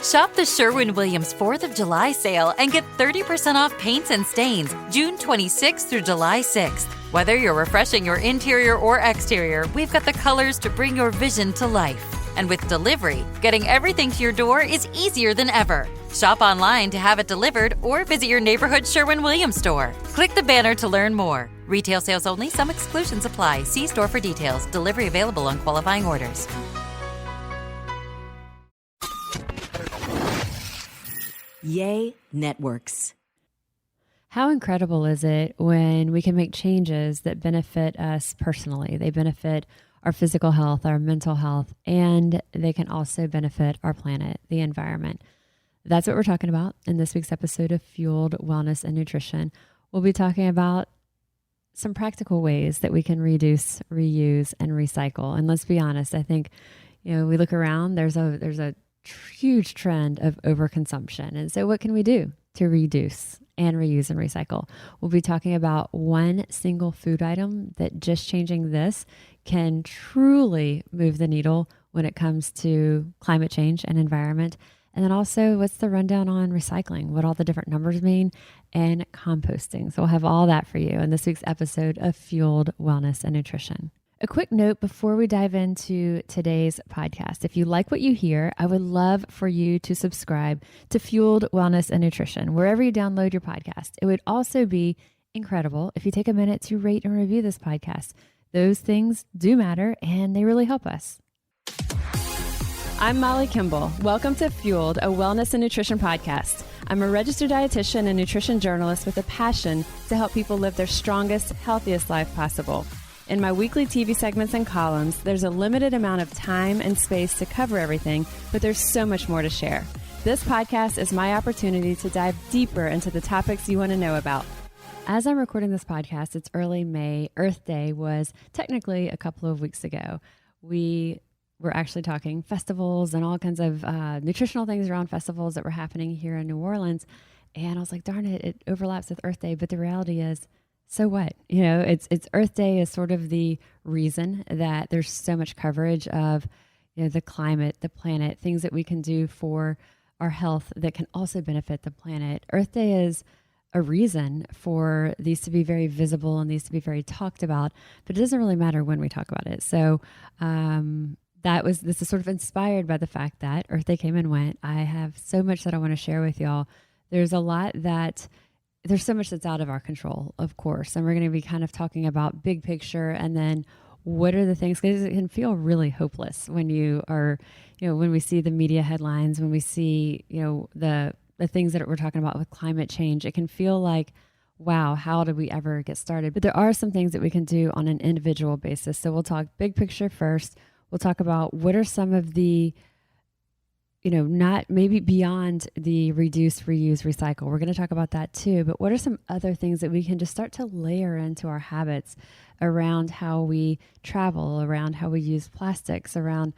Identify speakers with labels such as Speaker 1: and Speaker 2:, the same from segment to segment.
Speaker 1: Shop the Sherwin-Williams 4th of July sale and get 30% off paints and stains June 26th through July 6th. Whether you're refreshing your interior or exterior, we've got the colors to bring your vision to life. And with delivery, getting everything to your door is easier than ever. Shop online to have it delivered or visit your neighborhood Sherwin-Williams store. Click the banner to learn more. Retail sales only. Some exclusions apply. See store for details. Delivery available on qualifying orders.
Speaker 2: Yay Networks.
Speaker 3: How incredible is it when we can make changes that benefit us personally? They benefit our physical health, our mental health, and they can also benefit our planet, the environment. That's what we're talking about in this week's episode of Fueled Wellness and Nutrition. We'll be talking about some practical ways that we can reduce, reuse, and recycle. And let's be honest, I think, we look around, there's a huge trend of overconsumption. And so what can we do to reduce and reuse and recycle? We'll be talking about one single food item that just changing this can truly move the needle when it comes to climate change and environment. And then also, what's the rundown on recycling, what all the different numbers mean, and composting. So we'll have all that for you in this week's episode of Fueled Wellness and Nutrition. A quick note before we dive into today's podcast. If you like what you hear, I would love for you to subscribe to Fueled Wellness and Nutrition, wherever you download your podcast. It would also be incredible if you take a minute to rate and review this podcast. Those things do matter, and they really help us. I'm Molly Kimball. Welcome to Fueled, a wellness and nutrition podcast. I'm a registered dietitian and nutrition journalist with a passion to help people live their strongest, healthiest life possible. In my weekly TV segments and columns, there's a limited amount of time and space to cover everything, but there's so much more to share. This podcast is my opportunity to dive deeper into the topics you want to know about. As I'm recording this podcast, it's early May. Earth Day was technically a couple of weeks ago. We were actually talking festivals and all kinds of nutritional things around festivals that were happening here in New Orleans. And I was like, darn it, it overlaps with Earth Day. But the reality is, so what? It's Earth Day is sort of the reason that there's so much coverage of the climate, the planet, things that we can do for our health that can also benefit the planet. Earth Day is a reason for these to be very visible and these to be very talked about, but it doesn't really matter when we talk about it. So this is sort of inspired by the fact that Earth Day came and went. I have so much that I want to share with y'all. There's so much that's out of our control, of course. And we're going to be kind of talking about big picture and then what are the things, because it can feel really hopeless when you are, when we see the media headlines, when we see, the things that we're talking about with climate change, it can feel like, wow, how did we ever get started? But there are some things that we can do on an individual basis. So we'll talk big picture first. We'll talk about what are some of the, not maybe beyond the reduce, reuse, recycle. We're going to talk about that too. But what are some other things that we can just start to layer into our habits around how we travel, around how we use plastics, around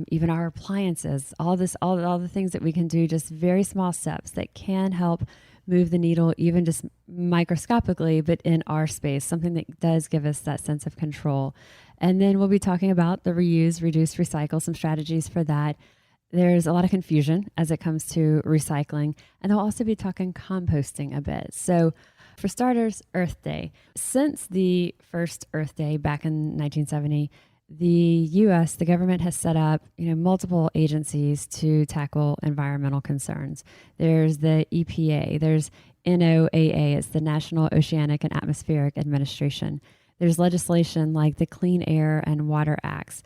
Speaker 3: even our appliances, all the things that we can do, just very small steps that can help move the needle, even just microscopically, but in our space, something that does give us that sense of control. And then we'll be talking about the reuse, reduce, recycle, some strategies for that. There's a lot of confusion as it comes to recycling, and I'll also be talking composting a bit. So for starters, Earth Day. Since the first Earth Day back in 1970, the U.S., the government has set up, multiple agencies to tackle environmental concerns. There's the EPA, there's NOAA, it's the National Oceanic and Atmospheric Administration. There's legislation like the Clean Air and Water Acts.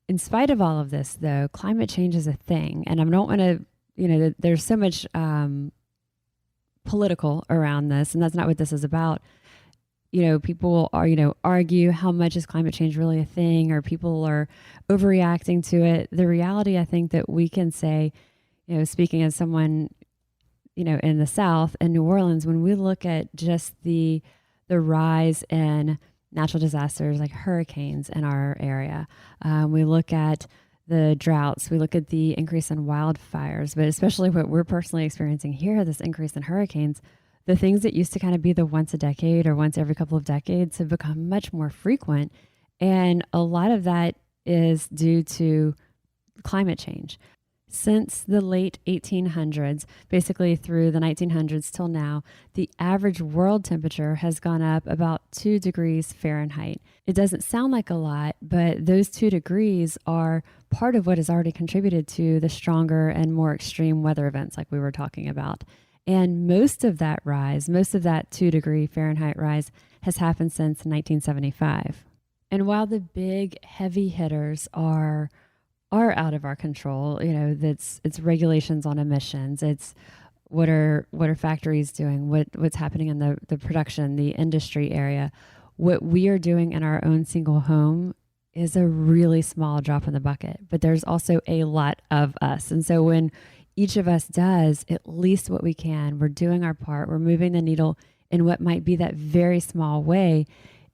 Speaker 3: In spite of all of this, though, climate change is a thing. And I don't want to, there's so much political around this, and that's not what this is about. People are, argue how much is climate change really a thing, or people are overreacting to it. The reality, I think, that we can say, speaking as someone, in the South and New Orleans, when we look at just the rise in natural disasters like hurricanes in our area, we look at the droughts, we look at the increase in wildfires, but especially what we're personally experiencing here, this increase in hurricanes. The things that used to kind of be the once a decade or once every couple of decades have become much more frequent. And a lot of that is due to climate change. Since the late 1800s, basically through the 1900s till now, the average world temperature has gone up about 2 degrees Fahrenheit. It doesn't sound like a lot, but those 2 degrees are part of what has already contributed to the stronger and more extreme weather events like we were talking about. And most of that rise, most of that 2 degree Fahrenheit rise has happened since 1975. And while the big heavy hitters are out of our control, it's regulations on emissions. It's what are factories doing, what's happening in the production, the industry area. What we are doing in our own single home is a really small drop in the bucket, but there's also a lot of us. And so when each of us does at least what we can, we're doing our part, we're moving the needle in what might be that very small way.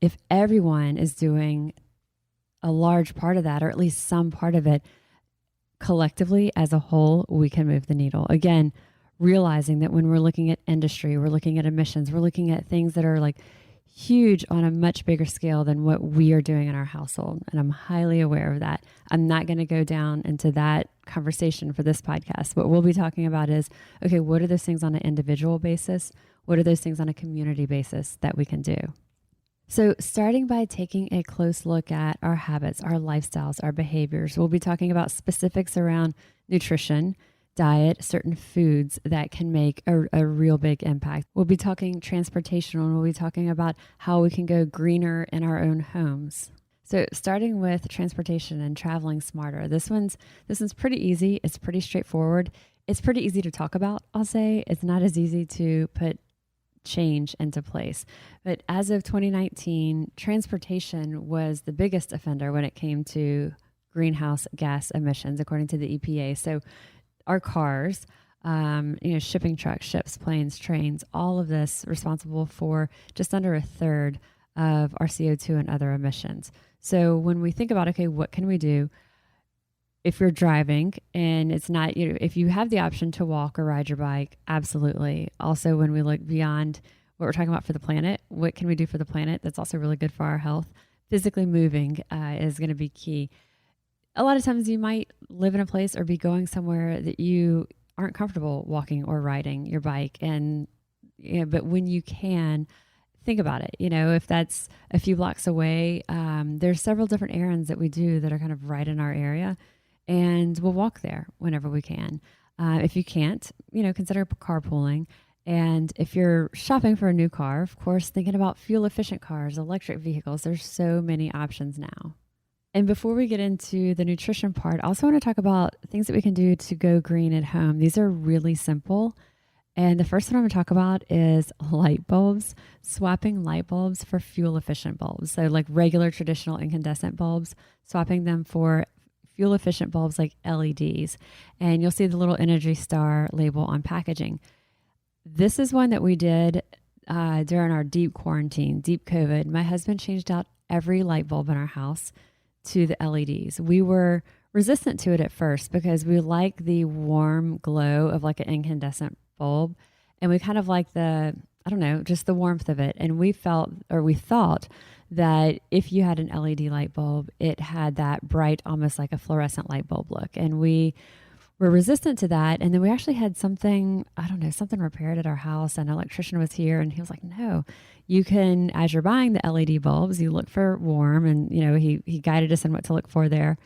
Speaker 3: If everyone is doing a large part of that, or at least some part of it, collectively as a whole, we can move the needle. Again, realizing that when we're looking at industry, we're looking at emissions, we're looking at things that are like huge on a much bigger scale than what we are doing in our household. And I'm highly aware of that. I'm not going to go down into that conversation for this podcast. What we'll be talking about is, okay, what are those things on an individual basis? What are those things on a community basis that we can do? So starting by taking a close look at our habits, our lifestyles, our behaviors, we'll be talking about specifics around nutrition, diet, certain foods that can make a real big impact. We'll be talking transportation, and we'll be talking about how we can go greener in our own homes. So starting with transportation and traveling smarter, this one's pretty easy. It's pretty straightforward. It's pretty easy to talk about, I'll say. It's not as easy to put change into place. But as of 2019, transportation was the biggest offender when it came to greenhouse gas emissions, according to the EPA. So our cars, shipping trucks, ships, planes, trains, all of this responsible for just under a third of our CO2 and other emissions. So when we think about, okay, what can we do? If you're driving and it's not, if you have the option to walk or ride your bike, absolutely. Also, when we look beyond what we're talking about for the planet, what can we do for the planet that's also really good for our health? Physically moving is going to be key. A lot of times you might live in a place or be going somewhere that you aren't comfortable walking or riding your bike. And, but when you can, think about it. If that's a few blocks away, there's several different errands that we do that are kind of right in our area. And we'll walk there whenever we can. If you can't, consider carpooling. And if you're shopping for a new car, of course, thinking about fuel efficient cars, electric vehicles, there's so many options now. And before we get into the nutrition part, I also want to talk about things that we can do to go green at home. These are really simple. And the first one I'm going to talk about is light bulbs, swapping light bulbs for fuel efficient bulbs. So like regular traditional incandescent bulbs, swapping them for fuel efficient bulbs like LEDs. And you'll see the little Energy Star label on packaging. This is one that we did during our deep quarantine, deep COVID. My husband changed out every light bulb in our house to the LEDs. We were resistant to it at first because we like the warm glow of like an incandescent bulb. And we kind of like just the warmth of it. And we thought that if you had an LED light bulb, it had that bright, almost like a fluorescent light bulb look. And we were resistant to that. And then we actually had something repaired at our house, and an electrician was here, and he was like, no, you can, as you're buying the LED bulbs, you look for warm. And, he guided us in what to look for there.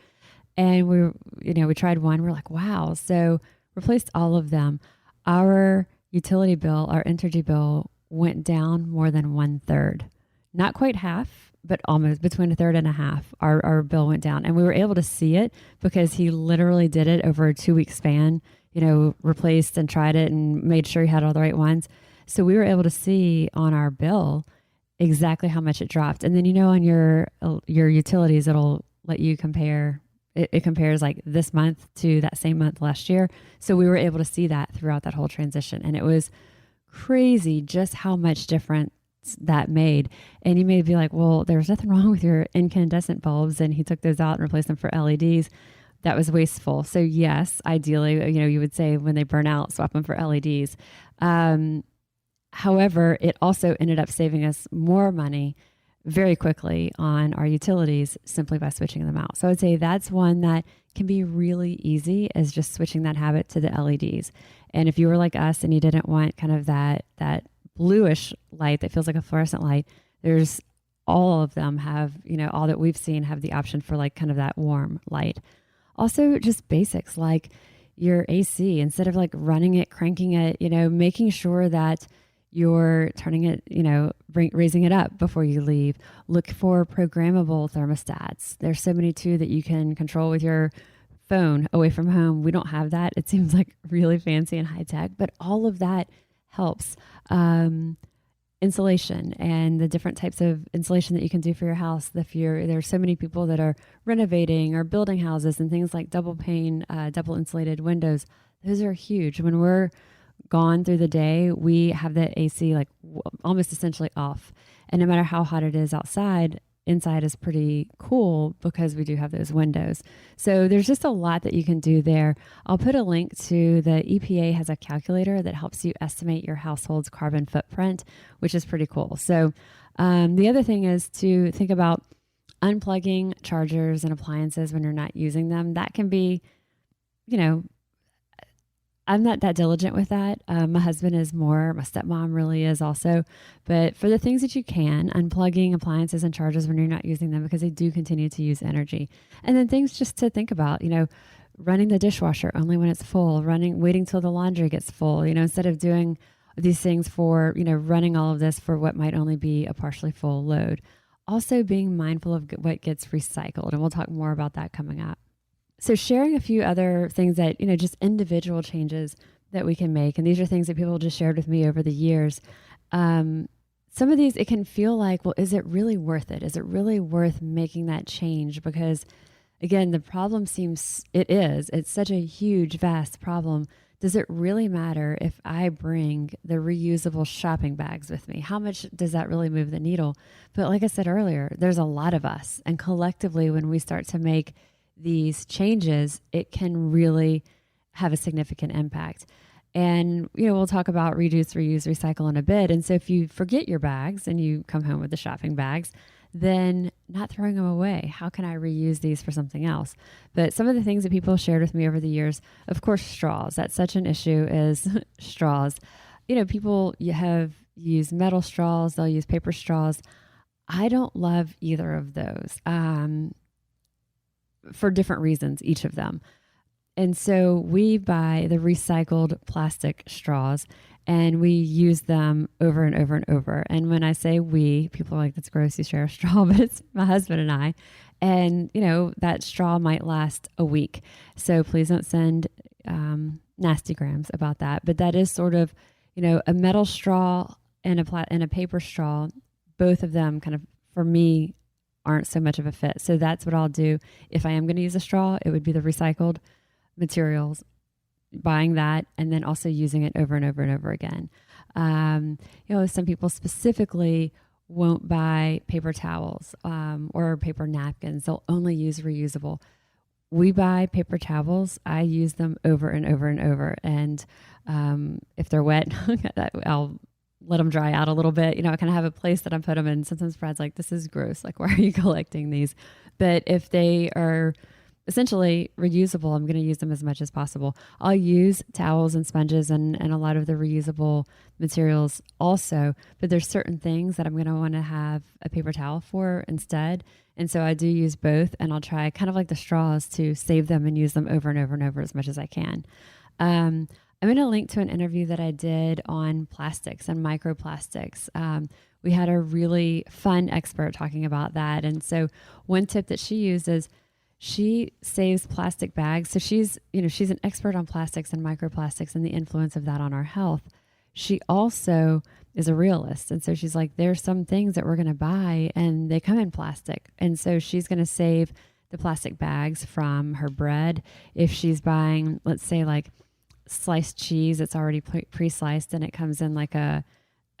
Speaker 3: And we tried one, we're like, wow. So replaced all of them. Our utility bill, our energy bill went down more than 1/3. Not quite half, but almost between 1/3 and 1/2. Our bill went down, and we were able to see it because he literally did it over a 2-week span, replaced and tried it and made sure he had all the right ones. So we were able to see on our bill exactly how much it dropped. And then, on your utilities, it'll let you compare. It compares like this month to that same month last year. So we were able to see that throughout that whole transition. And it was crazy just how much difference that made. And you may be like, well, there's nothing wrong with your incandescent bulbs. And he took those out and replaced them for LEDs. That was wasteful. So yes, ideally, you would say when they burn out, swap them for LEDs. However, it also ended up saving us more money very quickly on our utilities simply by switching them out. So I'd say that's one that can be really easy, is just switching that habit to the LEDs. And if you were like us and you didn't want kind of that bluish light that feels like a fluorescent light, there's all of them have, all that we've seen have the option for like kind of that warm light. Also just basics like your AC, instead of like running it, cranking it, making sure that you're turning it, raising it up before you leave. Look for programmable thermostats. There's so many too that you can control with your phone away from home. We don't have that. It seems like really fancy and high tech, but all of that helps. Insulation and the different types of insulation that you can do for your house. There's so many people that are renovating or building houses, and things like double pane, double insulated windows. Those are huge. When we're gone through the day, we have the AC like almost essentially off. And no matter how hot it is outside, inside is pretty cool because we do have those windows. So there's just a lot that you can do there. I'll put a link to the EPA has a calculator that helps you estimate your household's carbon footprint, which is pretty cool. So the other thing is to think about unplugging chargers and appliances when you're not using them. That can be, I'm not that diligent with that. My husband is more, my stepmom really is also. But for the things that you can, unplugging appliances and chargers when you're not using them, because they do continue to use energy. And then things just to think about, running the dishwasher only when it's full, waiting till the laundry gets full, instead of doing these things for, running all of this for what might only be a partially full load. Also being mindful of what gets recycled. And we'll talk more about that coming up. So sharing a few other things that, just individual changes that we can make. And these are things that people just shared with me over the years. Some of these, it can feel like, well, is it really worth it? Is it really worth making that change? Because again, the problem it's such a huge, vast problem. Does it really matter if I bring the reusable shopping bags with me? How much does that really move the needle? But like I said earlier, there's a lot of us. And collectively, when we start to make these changes, it can really have a significant impact. And, we'll talk about reduce, reuse, recycle in a bit. And so if you forget your bags and you come home with the shopping bags, then not throwing them away. How can I reuse these for something else? But some of the things that people shared with me over the years, of course, straws. That's such an issue, is straws. People have used metal straws. They'll use paper straws. I don't love either of those. For different reasons, each of them. And so we buy the recycled plastic straws and we use them over and over and over. And when I say we, people are like, that's gross, you share a straw, but it's my husband and I. And, that straw might last a week. So please don't send nasty grams about that. But that is sort of, a metal straw and a paper straw, both of them kind of, for me, aren't so much of a fit. So that's what I'll do. If I am going to use a straw, it would be the recycled materials, buying that, and then also using it over and over and over again. Some people specifically won't buy paper towels or paper napkins. They'll only use reusable. We buy paper towels. I use them over and over and over. And if they're wet, I'll let them dry out a little bit. I kind of have a place that I put them in. Sometimes Brad's like, this is gross. Like, why are you collecting these? But if they are essentially reusable, I'm going to use them as much as possible. I'll use towels and sponges and a lot of the reusable materials also, but there's certain things that I'm going to want to have a paper towel for instead. And so I do use both, and I'll try, kind of like the straws, to save them and use them over and over and over as much as I can. I'm going to link to an interview that I did on plastics and microplastics. We had a really fun expert talking about that. And so one tip that she uses, she saves plastic bags. So she's an expert on plastics and microplastics and the influence of that on our health. She also is a realist. And so she's like, there's some things that we're going to buy and they come in plastic. And so she's going to save the plastic bags from her bread. If she's buying, let's say, like sliced cheese, it's already pre-sliced and it comes in like a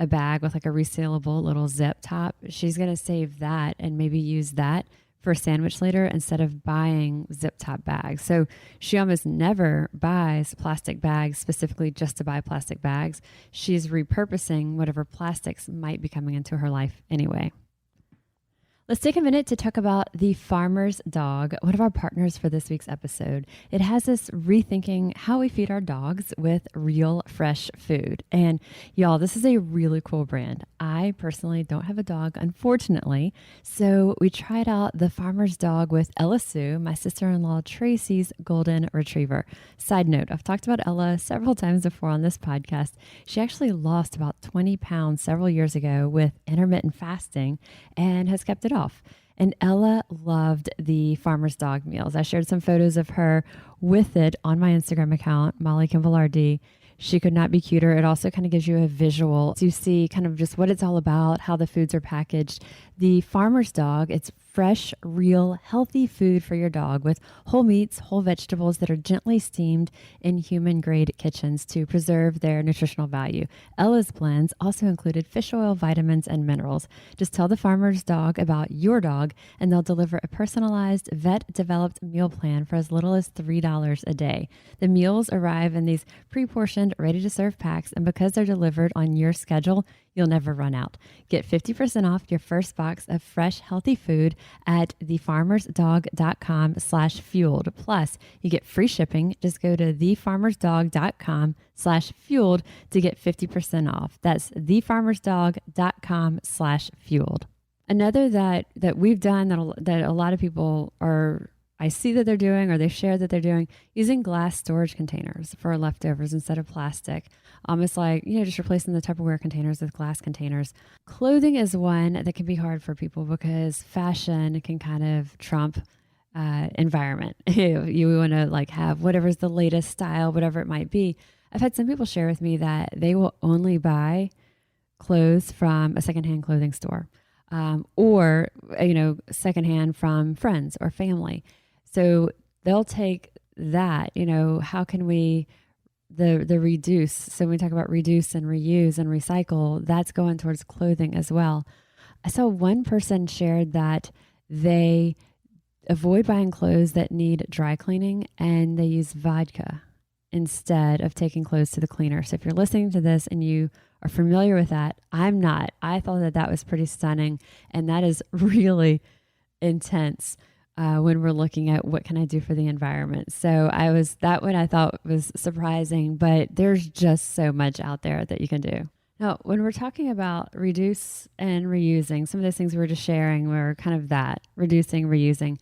Speaker 3: bag with like a resealable little zip top, she's going to save that and maybe use that for a sandwich later instead of buying zip top bags. So she almost never buys plastic bags specifically just to buy plastic bags. She's repurposing whatever plastics might be coming into her life anyway. Let's take a minute to talk about the Farmer's Dog, one of our partners for this week's episode. It has us rethinking how we feed our dogs with real, fresh food. And y'all, this is a really cool brand. I personally don't have a dog, unfortunately. So we tried out the Farmer's Dog with Ella Sue, my sister-in-law Tracy's golden retriever. Side note, I've talked about Ella several times before on this podcast. She actually lost about 20 pounds several years ago with intermittent fasting and has kept it off. And Ella loved the Farmer's Dog meals. I shared some photos of her with it on my Instagram account, Molly Kimball RD. She could not be cuter. It also kind of gives you a visual to see kind of just what it's all about, how the foods are packaged. The Farmer's Dog, it's fresh, real, healthy food for your dog with whole meats, whole vegetables that are gently steamed in human-grade kitchens to preserve their nutritional value. Ella's blends also included fish oil, vitamins, and minerals. Just tell the Farmer's Dog about your dog, and they'll deliver a personalized, vet-developed meal plan for as little as $3 a day. The meals arrive in these pre-portioned, ready-to-serve packs, and because they're delivered on your schedule, you'll never run out. Get 50% off your first box of fresh, healthy food at thefarmersdog.com/fueled. Plus, you get free shipping. Just go to thefarmersdog.com/fueled to get 50% off. That's thefarmersdog.com/fueled. Another that we've done that a lot of people are, I see that they're doing, or they share that they're doing, using glass storage containers for leftovers instead of plastic. It's like, just replacing the Tupperware containers with glass containers. Clothing is one that can be hard for people because fashion can kind of trump environment. You want to have whatever's the latest style, whatever it might be. I've had some people share with me that they will only buy clothes from a secondhand clothing store, or secondhand from friends or family. So they'll take that, how can we, the reduce. So when we talk about reduce and reuse and recycle, that's going towards clothing as well. I saw one person shared that they avoid buying clothes that need dry cleaning, and they use vodka instead of taking clothes to the cleaner. So if you're listening to this and you are familiar with that, I'm not. I thought that was pretty stunning, and that is really intense. When we're looking at what can I do for the environment. So that one I thought was surprising, but there's just so much out there that you can do. Now, when we're talking about reduce and reusing, some of those things we were just sharing were kind of that, reducing, reusing.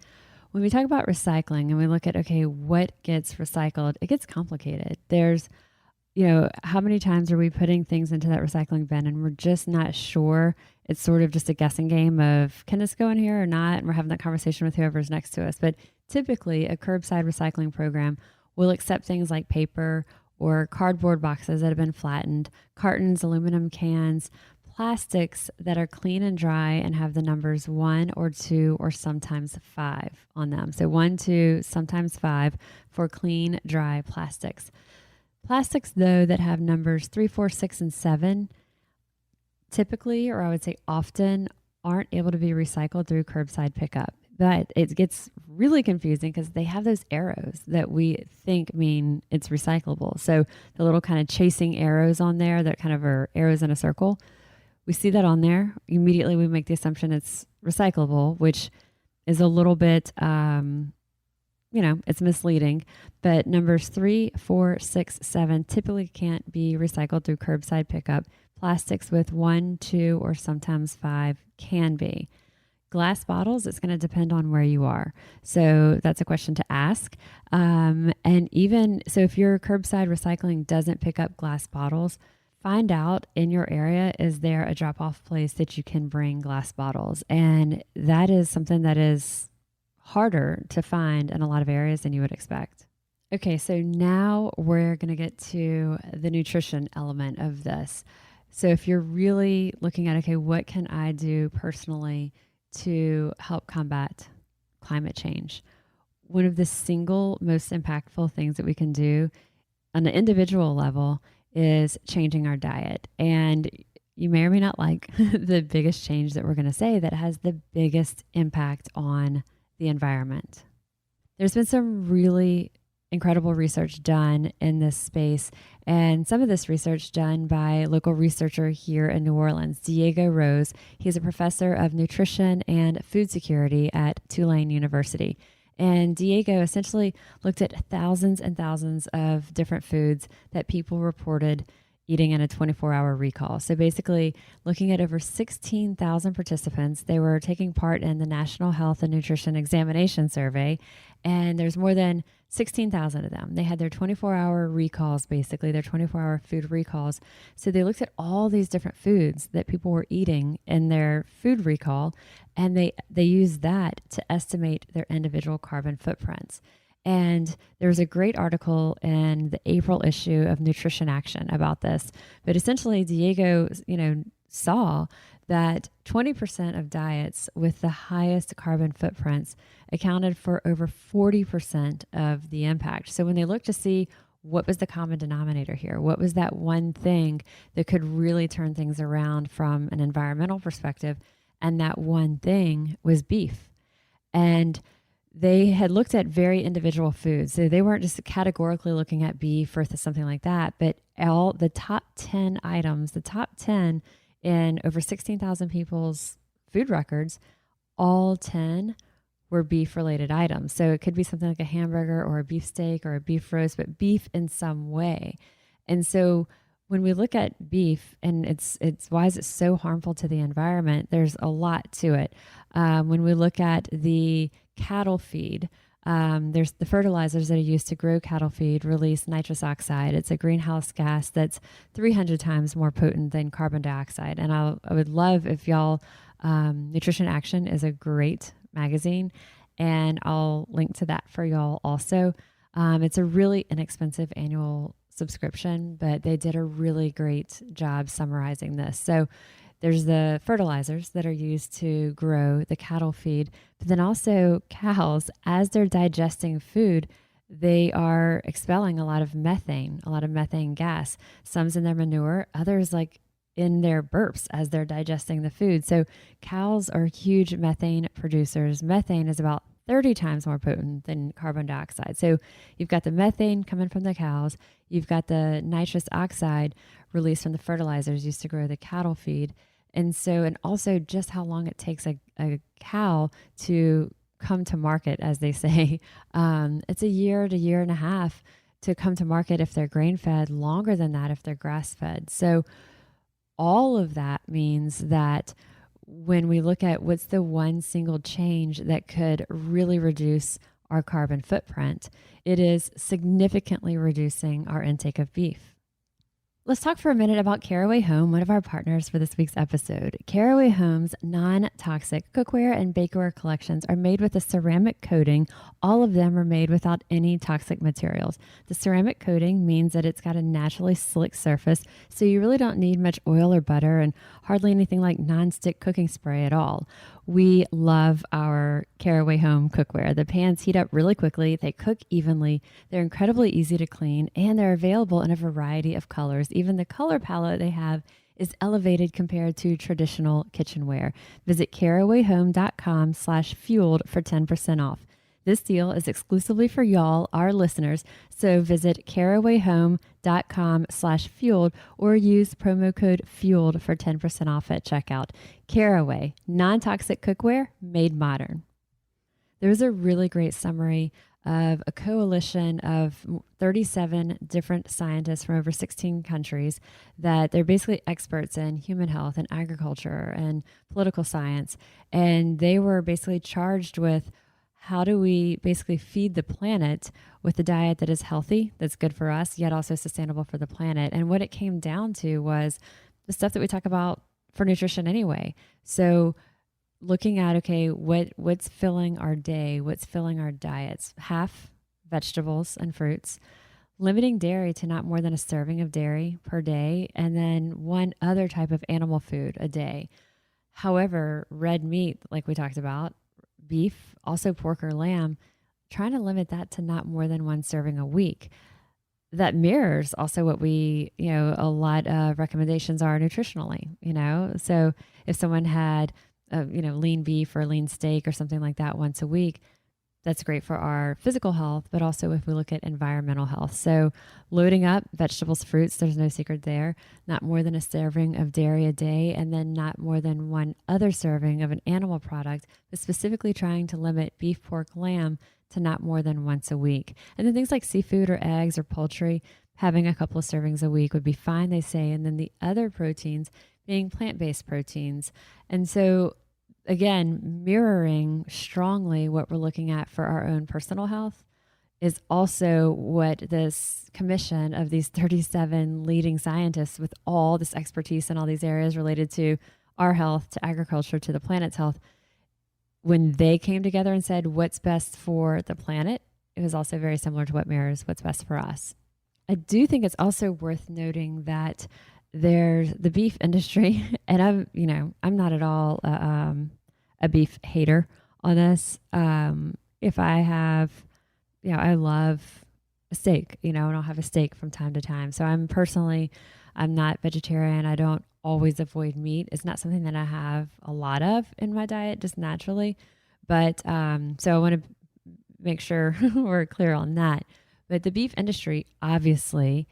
Speaker 3: When we talk about recycling and we look at, okay, what gets recycled, it gets complicated. There's, how many times are we putting things into that recycling bin and we're just not sure? It's sort of just a guessing game of, can this go in here or not? And we're having that conversation with whoever's next to us. But typically a curbside recycling program will accept things like paper or cardboard boxes that have been flattened, cartons, aluminum cans, plastics that are clean and dry and have the numbers 1 or 2 or sometimes 5 on them. So 1, 2, sometimes 5 for clean, dry plastics. Plastics, though, that have numbers 3, 4, 6, and 7 typically, or I would say often, aren't able to be recycled through curbside pickup. But it gets really confusing because they have those arrows that we think mean it's recyclable. So the little kind of chasing arrows on there that kind of are arrows in a circle, we see that on there. Immediately we make the assumption it's recyclable, which is a little bit, it's misleading. But numbers 3, 4, 6, 7 typically can't be recycled through curbside pickup. Plastics with 1, 2, or sometimes 5 can be. Glass bottles, it's going to depend on where you are. So that's a question to ask. And even so, if your curbside recycling doesn't pick up glass bottles, find out in your area, is there a drop-off place that you can bring glass bottles? And that is something that is harder to find in a lot of areas than you would expect. Okay, so now we're going to get to the nutrition element of this. So if you're really looking at, okay, what can I do personally to help combat climate change? One of the single most impactful things that we can do on the individual level is changing our diet. And you may or may not like the biggest change that we're going to say that has the biggest impact on the environment. There's been some really incredible research done in this space. And some of this research done by a local researcher here in New Orleans, Diego Rose. He's a professor of nutrition and food security at Tulane University. And Diego essentially looked at thousands and thousands of different foods that people reported eating in a 24-hour recall. So basically, looking at over 16,000 participants, they were taking part in the National Health and Nutrition Examination Survey, and there's more than 16,000 of them. They had their 24-hour recalls, basically, their 24-hour food recalls. So they looked at all these different foods that people were eating in their food recall, and they used that to estimate their individual carbon footprints. And there was a great article in the April issue of Nutrition Action about this. But essentially, Diego, saw that 20% of diets with the highest carbon footprints accounted for over 40% of the impact. So when they looked to see what was the common denominator here, what was that one thing that could really turn things around from an environmental perspective, and that one thing was beef. And they had looked at very individual foods. So they weren't just categorically looking at beef or something like that, but all the top 10 items, the top 10 in over 16,000 people's food records, all 10 were beef-related items. So it could be something like a hamburger or a beef steak or a beef roast, but beef in some way. And so when we look at beef, and it's why is it so harmful to the environment, there's a lot to it. When we look at the cattle feed, there's the fertilizers that are used to grow cattle feed release nitrous oxide. It's a greenhouse gas that's 300 times more potent than carbon dioxide. And I would love if y'all, Nutrition Action is a great magazine, and I'll link to that for y'all also. It's a really inexpensive annual subscription, but they did a really great job summarizing this. So there's the fertilizers that are used to grow the cattle feed, but then also cows, as they're digesting food, they are expelling a lot of methane gas. Some's in their manure, others like in their burps as they're digesting the food. So cows are huge methane producers. Methane is about 30 times more potent than carbon dioxide. So you've got the methane coming from the cows. You've got the nitrous oxide released from the fertilizers used to grow the cattle feed. And also just how long it takes a cow to come to market, as they say. It's a year to year and a half to come to market if they're grain fed, longer than that if they're grass fed. So all of that means that when we look at what's the one single change that could really reduce our carbon footprint, it is significantly reducing our intake of beef. Let's talk for a minute about Caraway Home, one of our partners for this week's episode. Caraway Home's non-toxic cookware and bakeware collections are made with a ceramic coating. All of them are made without any toxic materials. The ceramic coating means that it's got a naturally slick surface, so you really don't need much oil or butter and hardly anything like non-stick cooking spray at all. We love our Caraway Home cookware. The pans heat up really quickly, they cook evenly, they're incredibly easy to clean, and they're available in a variety of colors. Even the color palette they have is elevated compared to traditional kitchenware. Visit carawayhome.com/fueled for 10% off. This deal is exclusively for y'all, our listeners, so visit carawayhome.com/fueled or use promo code FUELED for 10% off at checkout. Caraway, non-toxic cookware made modern. There's a really great summary of a coalition of 37 different scientists from over 16 countries that they're basically experts in human health and agriculture and political science. And they were basically charged with how do we basically feed the planet with a diet that is healthy, that's good for us, yet also sustainable for the planet. And what it came down to was the stuff that we talk about for nutrition anyway. So looking at, okay, what's filling our day, what's filling our diets? Half vegetables and fruits, limiting dairy to not more than a serving of dairy per day, and then one other type of animal food a day. However, red meat, like we talked about, beef, also pork or lamb, trying to limit that to not more than one serving a week. That mirrors also what we, a lot of recommendations are nutritionally, So if someone had, lean beef or lean steak or something like that once a week, That's great for our physical health, but also if we look at environmental health. So loading up vegetables, fruits, there's no secret there. Not more than a serving of dairy a day, and then not more than one other serving of an animal product, but specifically trying to limit beef, pork, lamb to not more than once a week. And then things like seafood or eggs or poultry, having a couple of servings a week would be fine, they say. And then the other proteins being plant-based proteins. And so again, mirroring strongly what we're looking at for our own personal health is also what this commission of these 37 leading scientists with all this expertise in all these areas related to our health, to agriculture, to the planet's health, when they came together and said what's best for the planet, it was also very similar to what mirrors what's best for us. I do think it's also worth noting that there's the beef industry, and I'm not at all a beef hater on this. If I have, I love a steak, and I'll have a steak from time to time. So I'm not vegetarian. I don't always avoid meat. It's not something that I have a lot of in my diet, just naturally. But so I want to make sure we're clear on that. But the beef industry obviously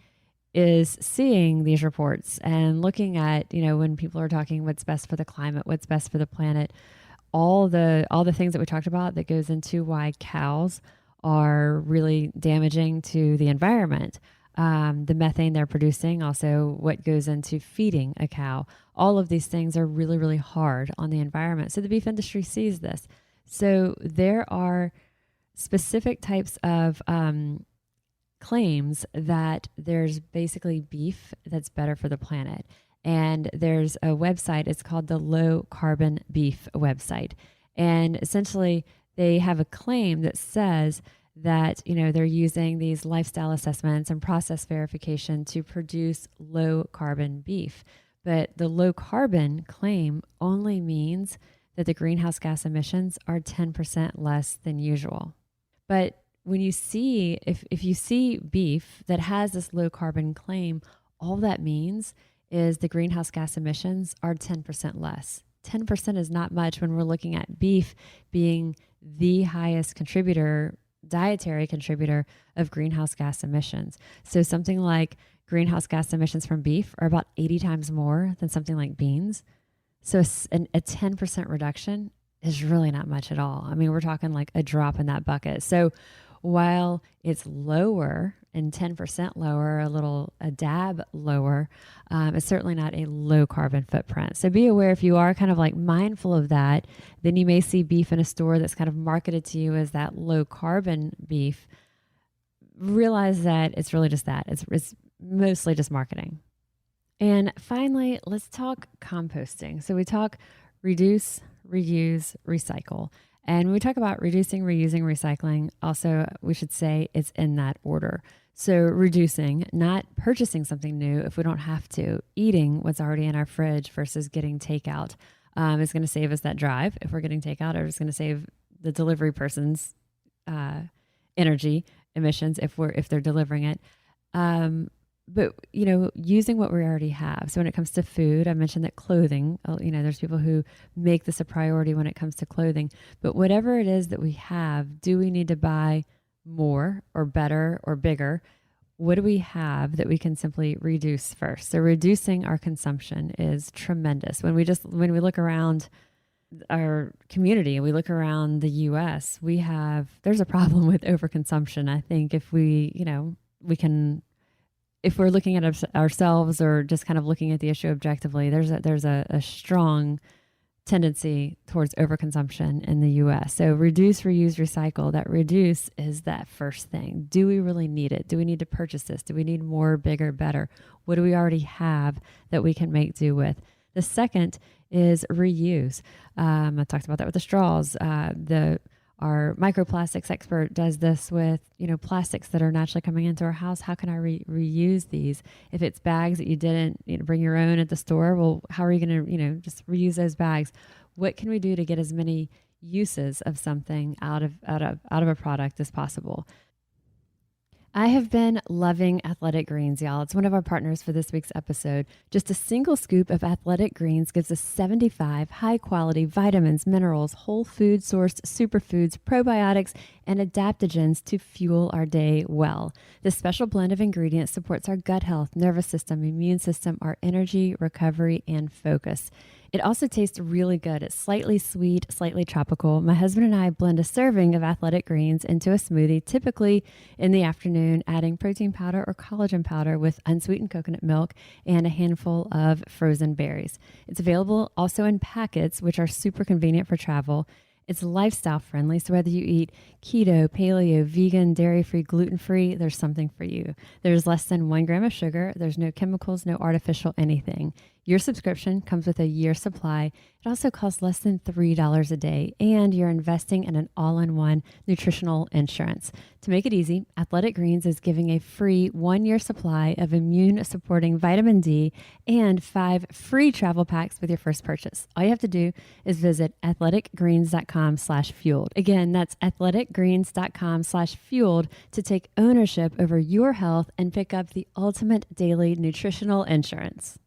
Speaker 3: is seeing these reports and looking at, when people are talking what's best for the climate, what's best for the planet, all the things that we talked about that goes into why cows are really damaging to the environment. The methane they're producing, also what goes into feeding a cow. All of these things are really, really hard on the environment. So the beef industry sees this. So there are specific types of claims that there's basically beef that's better for the planet. And there's a website, it's called the Low Carbon Beef website. And essentially they have a claim that says that, they're using these lifestyle assessments and process verification to produce low carbon beef. But the low carbon claim only means that the greenhouse gas emissions are 10% less than usual. But when you see, if you see beef that has this low carbon claim, all that means is the greenhouse gas emissions are 10% less. 10% is not much when we're looking at beef being the highest dietary contributor of greenhouse gas emissions. So something like greenhouse gas emissions from beef are about 80 times more than something like beans. So a 10% reduction is really not much at all. I mean, we're talking like a drop in that bucket. So while it's lower and 10% lower, a dab lower, it's certainly not a low carbon footprint. So be aware, if you are kind of like mindful of that, then you may see beef in a store that's kind of marketed to you as that low carbon beef. Realize that it's really just that. It's mostly just marketing. And finally, let's talk composting. So we talk reduce, reuse, recycle. And when we talk about reducing, reusing, recycling, also we should say it's in that order. So reducing, not purchasing something new if we don't have to, eating what's already in our fridge versus getting takeout is going to save us that drive if we're getting takeout, or it's going to save the delivery person's energy emissions if they're delivering it. But, using what we already have. So when it comes to food, I mentioned that clothing, there's people who make this a priority when it comes to clothing. But whatever it is that we have, do we need to buy more or better or bigger? What do we have that we can simply reduce first? So reducing our consumption is tremendous. When we look around our community and we look around the U.S., there's a problem with overconsumption. I think if if we're looking at ourselves or just kind of looking at the issue objectively, there's a strong tendency towards overconsumption in the U.S. So reduce, reuse, recycle. That reduce is that first thing. Do we really need it? Do we need to purchase this? Do we need more, bigger, better? What do we already have that we can make do with? The second is reuse. I talked about that with the straws. Our microplastics expert does this with, plastics that are naturally coming into our house. How can I reuse these? If it's bags that you didn't bring your own at the store, well, how are you going to, just reuse those bags? What can we do to get as many uses of something out of a product as possible? I have been loving Athletic Greens, y'all. It's one of our partners for this week's episode. Just a single scoop of Athletic Greens gives us 75 high-quality vitamins, minerals, whole food-sourced superfoods, probiotics, and adaptogens to fuel our day well. This special blend of ingredients supports our gut health, nervous system, immune system, our energy, recovery, and focus. It also tastes really good. It's slightly sweet, slightly tropical. My husband and I blend a serving of athletic greens into a smoothie, typically in the afternoon, adding protein powder or collagen powder with unsweetened coconut milk and a handful of frozen berries. It's available also in packets, which are super convenient for travel. It's lifestyle friendly, so whether you eat keto, paleo, vegan, dairy-free, gluten-free, there's something for you. There's less than 1 gram of sugar. There's no chemicals, no artificial anything. Your subscription comes with a year's supply. It also costs less than $3 a day, and you're investing in an all-in-one nutritional insurance. To make it easy, Athletic Greens is giving a free 1-year supply of immune-supporting vitamin D and 5 free travel packs with your first purchase. All you have to do is visit athleticgreens.com/fueled. Again, that's athleticgreens.com/fueled to take ownership over your health and pick up the ultimate daily nutritional insurance.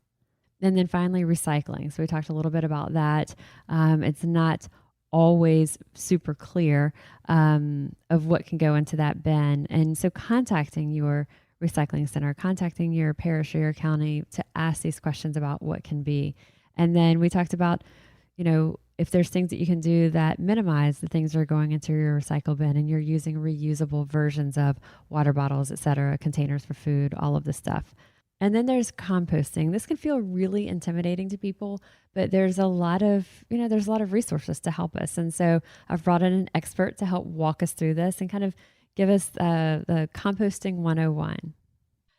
Speaker 3: And then finally, recycling. So we talked a little bit about that. It's not always super clear of what can go into that bin. And so contacting your recycling center, contacting your parish or your county to ask these questions about what can be. And then we talked about, if there's things that you can do that minimize the things that are going into your recycle bin, and you're using reusable versions of water bottles, et cetera, containers for food, all of this stuff. And then there's composting. This can feel really intimidating to people, but there's a lot of resources to help us. And so I've brought in an expert to help walk us through this and kind of give us the composting 101.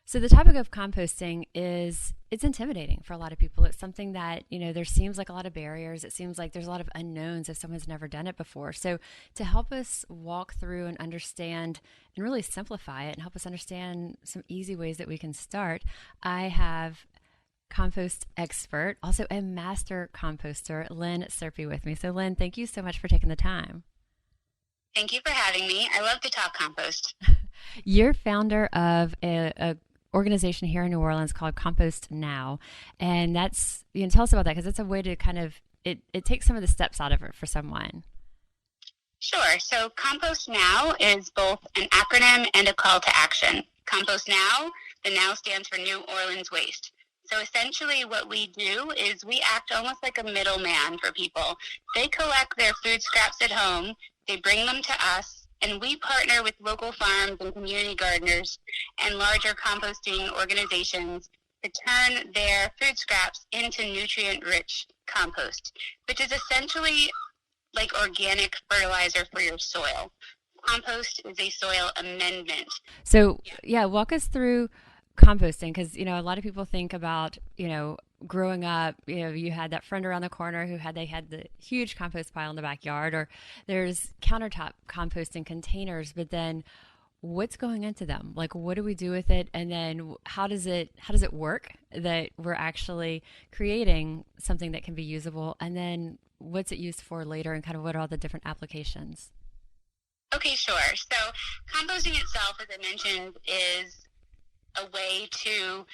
Speaker 3: So the topic of composting it's intimidating for a lot of people. It's something that, there seems like a lot of barriers. It seems like there's a lot of unknowns if someone's never done it before. So to help us walk through and understand and really simplify it and help us understand some easy ways that we can start, I have compost expert, also a master composter, Lynn Serpy with me. So Lynn, thank you so much for taking the time.
Speaker 4: Thank you for having me. I love to talk compost.
Speaker 3: You're founder of a organization here in New Orleans called Compost Now. And that's, tell us about that, because it's a way to kind of, it takes some of the steps out of it for someone.
Speaker 4: Sure. So Compost Now is both an acronym and a call to action. Compost Now, the Now stands for New Orleans Waste. So essentially what we do is we act almost like a middleman for people. They collect their food scraps at home, they bring them to us, and we partner with local farms and community gardeners and larger composting organizations to turn their food scraps into nutrient-rich compost, which is essentially like organic fertilizer for your soil. Compost is a soil amendment.
Speaker 3: So, walk us through composting, because, a lot of people think about, growing up, you had that friend around the corner who had the huge compost pile in the backyard, or there's countertop composting containers, but then what's going into them? Like, what do we do with it? And then how does it work that we're actually creating something that can be usable? And then what's it used for later, and kind of what are all the different applications?
Speaker 4: Okay, sure. So composting itself, as I mentioned, is a way to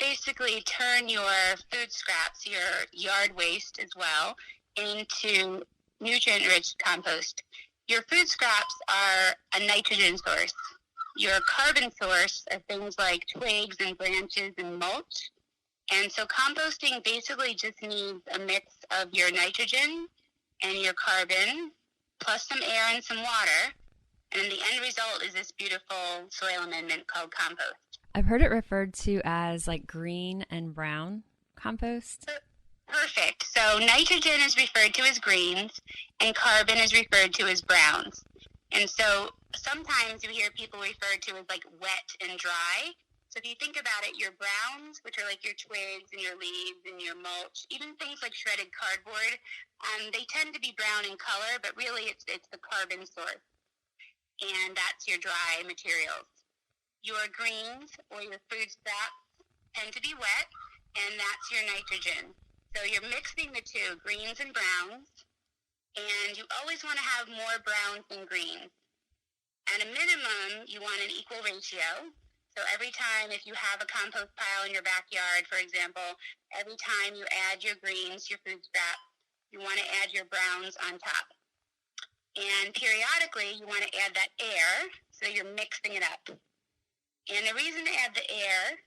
Speaker 4: basically turn your food scraps, your yard waste as well, into nutrient-rich compost. Your food scraps are a nitrogen source. Your carbon source are things like twigs and branches and mulch. And so composting basically just needs a mix of your nitrogen and your carbon, plus some air and some water. And the end result is this beautiful soil amendment called compost.
Speaker 3: I've heard it referred to as like green and brown compost.
Speaker 4: Perfect. So nitrogen is referred to as greens and carbon is referred to as browns. And so sometimes you hear people referred to as like wet and dry. So if you think about it, your browns, which are like your twigs and your leaves and your mulch, even things like shredded cardboard, they tend to be brown in color, but really it's the carbon source. And that's your dry materials. Your greens or your food scraps tend to be wet, and that's your nitrogen. So you're mixing the two, greens and browns, and you always want to have more browns than greens. At a minimum, you want an equal ratio. So every time, if you have a compost pile in your backyard, for example, every time you add your greens, your food scraps, you want to add your browns on top. And periodically, you want to add that air so you're mixing it up. And the reason to add the air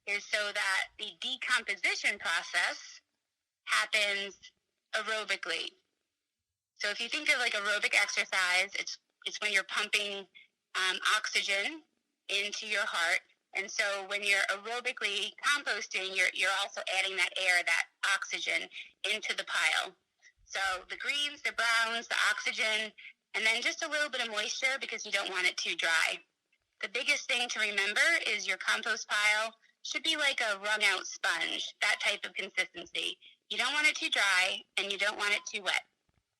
Speaker 4: is so that the decomposition process happens aerobically. So if you think of like aerobic exercise, it's when you're pumping oxygen into your heart. And so when you're aerobically composting, you're also adding that air, that oxygen, into the pile. So the greens, the browns, the oxygen, and then just a little bit of moisture because you don't want it too dry. The biggest thing to remember is your compost pile should be like a wrung-out sponge, that type of consistency. You don't want it too dry, and you don't want it too wet.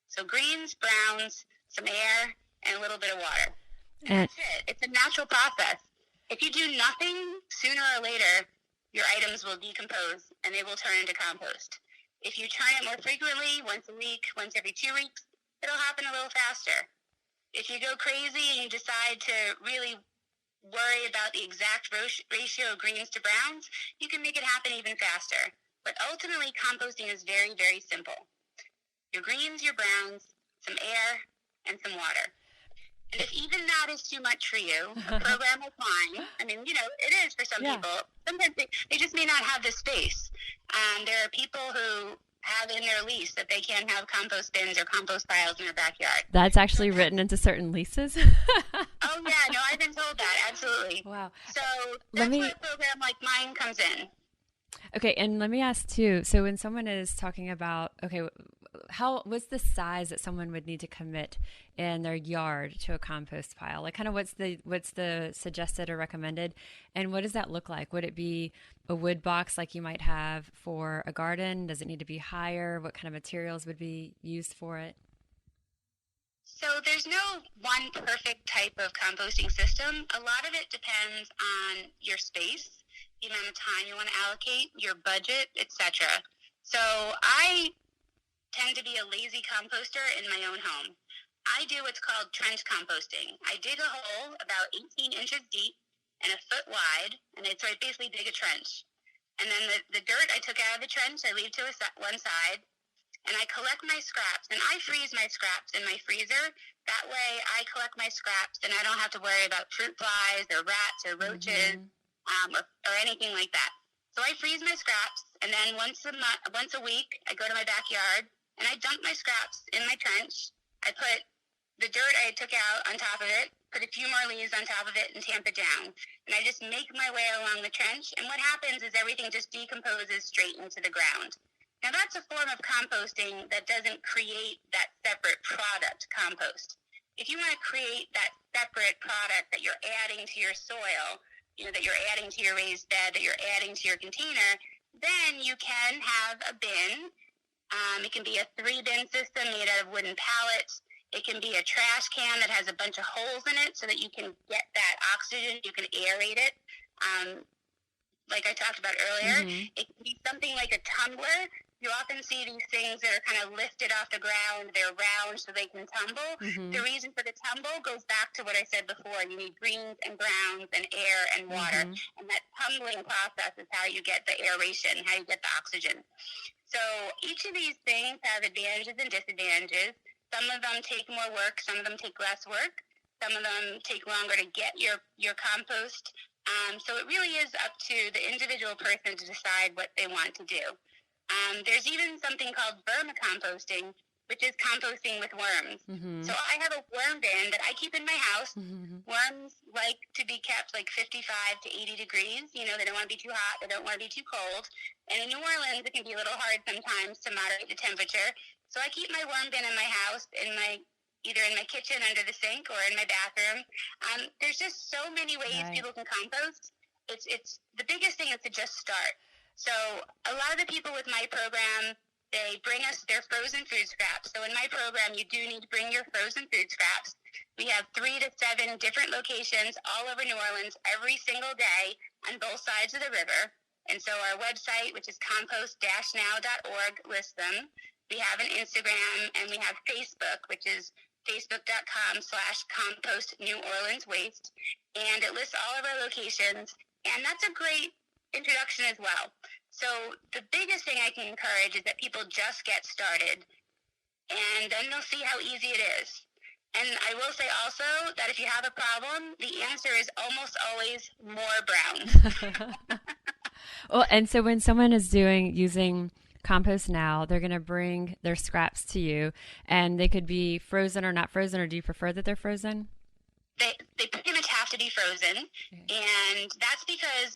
Speaker 4: So greens, browns, some air, and a little bit of water. And that's it. It's a natural process. If you do nothing, sooner or later, your items will decompose, and they will turn into compost. If you turn it more frequently, once a week, once every 2 weeks, it'll happen a little faster. If you go crazy and you decide to really worry about the exact ratio of greens to browns, you can make it happen even faster. But ultimately, composting is very, very simple. Your greens, your browns, some air, and some water. And if even that is too much for you, a program like mine, I mean, it is for some people. Sometimes they just may not have the space. There are people who have in their lease that they can't have compost bins or compost piles in their backyard.
Speaker 3: That's actually written into certain leases?
Speaker 4: Oh, yeah. No, I've been told that. Absolutely.
Speaker 3: Wow.
Speaker 4: So that's where a program like mine comes in.
Speaker 3: Okay, and let me ask too, so when someone is talking about, okay, what's the size that someone would need to commit in their yard to a compost pile? Like kind of what's the suggested or recommended, and what does that look like? Would it be a wood box like you might have for a garden? Does it need to be higher? What kind of materials would be used for it?
Speaker 4: So there's no one perfect type of composting system. A lot of it depends on your space, the amount of time you want to allocate, your budget, etc. So I tend to be a lazy composter in my own home. I do what's called trench composting. I dig a hole about 18 inches deep and a foot wide, and so I basically dig a trench. And then the dirt I took out of the trench, I leave to one side, and I collect my scraps, and I freeze my scraps in my freezer. That way I collect my scraps, and I don't have to worry about fruit flies or rats or roaches or anything like that. So I freeze my scraps, and then once a week, I go to my backyard, and I dump my scraps in my trench. I put the dirt I took out on top of it, put a few more leaves on top of it, and tamp it down. And I just make my way along the trench, and what happens is everything just decomposes straight into the ground. Now, that's a form of composting that doesn't create that separate product, compost. If you want to create that separate product that you're adding to your soil, that you're adding to your raised bed, that you're adding to your container, then you can have a bin. It can be a 3-bin system made out of wooden pallets. It can be a trash can that has a bunch of holes in it so that you can get that oxygen, you can aerate it. Like I talked about earlier, It can be something like a tumbler. You often see these things that are kind of lifted off the ground. They're round so they can tumble. The reason for the tumble goes back to what I said before. You need greens and browns and air and water. And that tumbling process is how you get the aeration, how you get the oxygen. So each of these things have advantages and disadvantages. Some of them take more work. Some of them take less work. Some of them take longer to get your compost. So it really is up to the individual person to decide what they want to do. There's even something called vermicomposting, which is composting with worms. So I have a worm bin that I keep in my house. Worms like to be kept like 55 to 80 degrees. They don't want to be too hot. They don't want to be too cold. And in New Orleans, it can be a little hard sometimes to moderate the temperature. So I keep my worm bin in my house, either in my kitchen under the sink or in my bathroom. There's just so many ways people can compost. It's the biggest thing is to just start. So a lot of the people with my program, they bring us their frozen food scraps. So in my program, you do need to bring your frozen food scraps. We have 3 to 7 different locations all over New Orleans every single day on both sides of the river. And so our website, which is compost-now.org, lists them. We have an Instagram, and we have Facebook, which is facebook.com/compost New Orleans Waste. And it lists all of our locations. And that's a great introduction as well. So the biggest thing I can encourage is that people just get started, and then they'll see how easy it is. And I will say also that if you have a problem, the answer is almost always more browns.
Speaker 3: Well, and so when someone is using compost now, they're going to bring their scraps to you, and they could be frozen or not frozen, or do you prefer that they're frozen?
Speaker 4: They pretty much have to be frozen, and that's because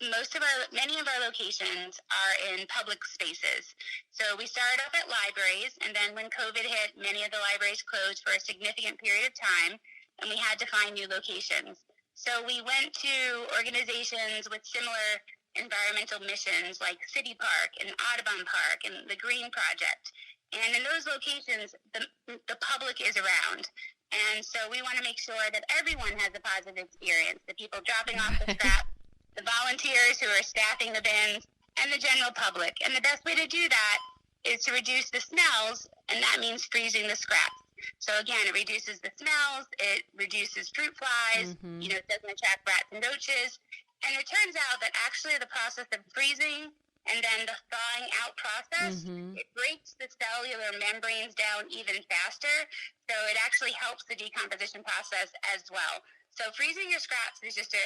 Speaker 4: many of our locations are in public spaces. So we started off at libraries, and then when COVID hit, many of the libraries closed for a significant period of time, and we had to find new locations. So we went to organizations with similar environmental missions like City Park and Audubon Park and the Green Project. And in those locations, the public is around. And so we want to make sure that everyone has a positive experience, the people dropping off the scrap, the volunteers who are staffing the bins, and the general public. And the best way to do that is to reduce the smells, and that means freezing the scraps. So again, it reduces the smells, it reduces fruit flies, it doesn't attract rats and roaches. And it turns out that actually the process of freezing and then the thawing out process, it breaks the cellular membranes down even faster. So it actually helps the decomposition process as well. So freezing your scraps is just a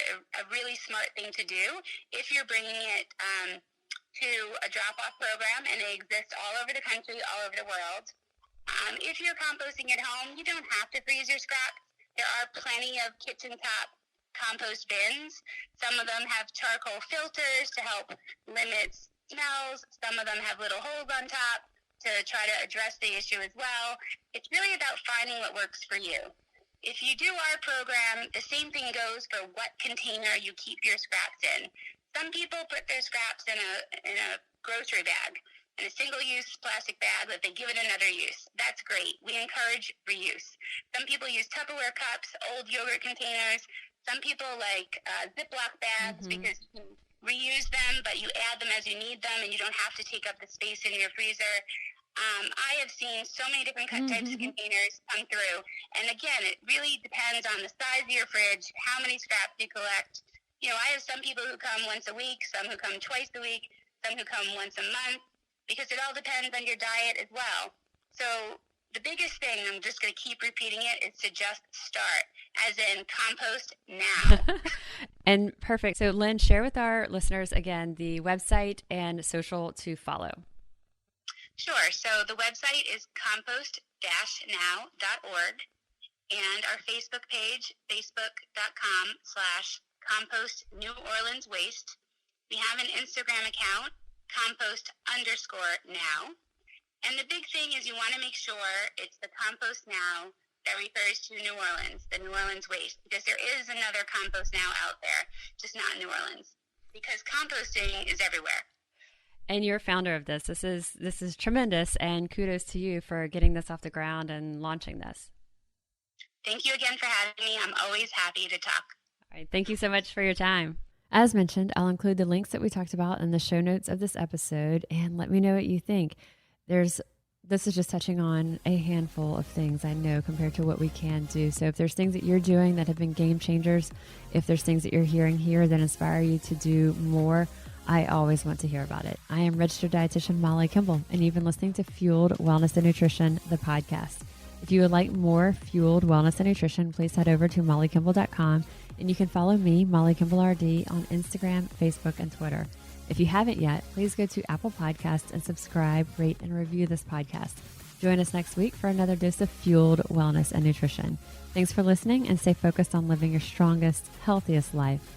Speaker 4: really smart thing to do if you're bringing it to a drop-off program, and they exist all over the country, all over the world. If you're composting at home, you don't have to freeze your scraps. There are plenty of kitchen top compost bins. Some of them have charcoal filters to help limit smells. Some of them have little holes on top to try to address the issue as well. It's really about finding what works for you. If you do our program, the same thing goes for what container you keep your scraps in. Some people put their scraps in a grocery bag, in a single-use plastic bag that they give it another use. That's great. We encourage reuse. Some people use Tupperware cups, old yogurt containers. Some people like Ziploc bags because you can reuse them, but you add them as you need them, and you don't have to take up the space in your freezer. I have seen so many different types of containers come through. And again, it really depends on the size of your fridge, how many scraps you collect. I have some people who come once a week, some who come twice a week, some who come once a month, because it all depends on your diet as well. So the biggest thing, I'm just going to keep repeating it, is to just start, as in compost now.
Speaker 3: And perfect. So Lynn, share with our listeners again the website and social to follow.
Speaker 4: Sure. So the website is compost-now.org, and our Facebook page, facebook.com/compost-New-Orleans-Waste. We have an Instagram account, compost_now. And the big thing is you want to make sure it's the compost now that refers to New Orleans, the New Orleans waste, because there is another compost now out there, just not in New Orleans, because composting is everywhere.
Speaker 3: And you're founder of this. This is tremendous, and kudos to you for getting this off the ground and launching this.
Speaker 4: Thank you again for having me. I'm always happy to talk.
Speaker 3: All right. Thank you so much for your time. As mentioned, I'll include the links that we talked about in the show notes of this episode, and let me know what you think. This is just touching on a handful of things I know compared to what we can do. So if there's things that you're doing that have been game changers, if there's things that you're hearing here that inspire you to do more, I always want to hear about it. I am registered dietitian Molly Kimball, and you've been listening to Fueled Wellness and Nutrition, the podcast. If you would like more Fueled Wellness and Nutrition, please head over to mollykimball.com, and you can follow me, Molly Kimball RD, on Instagram, Facebook, and Twitter. If you haven't yet, please go to Apple Podcasts and subscribe, rate, and review this podcast. Join us next week for another dose of Fueled Wellness and Nutrition. Thanks for listening, and stay focused on living your strongest, healthiest life.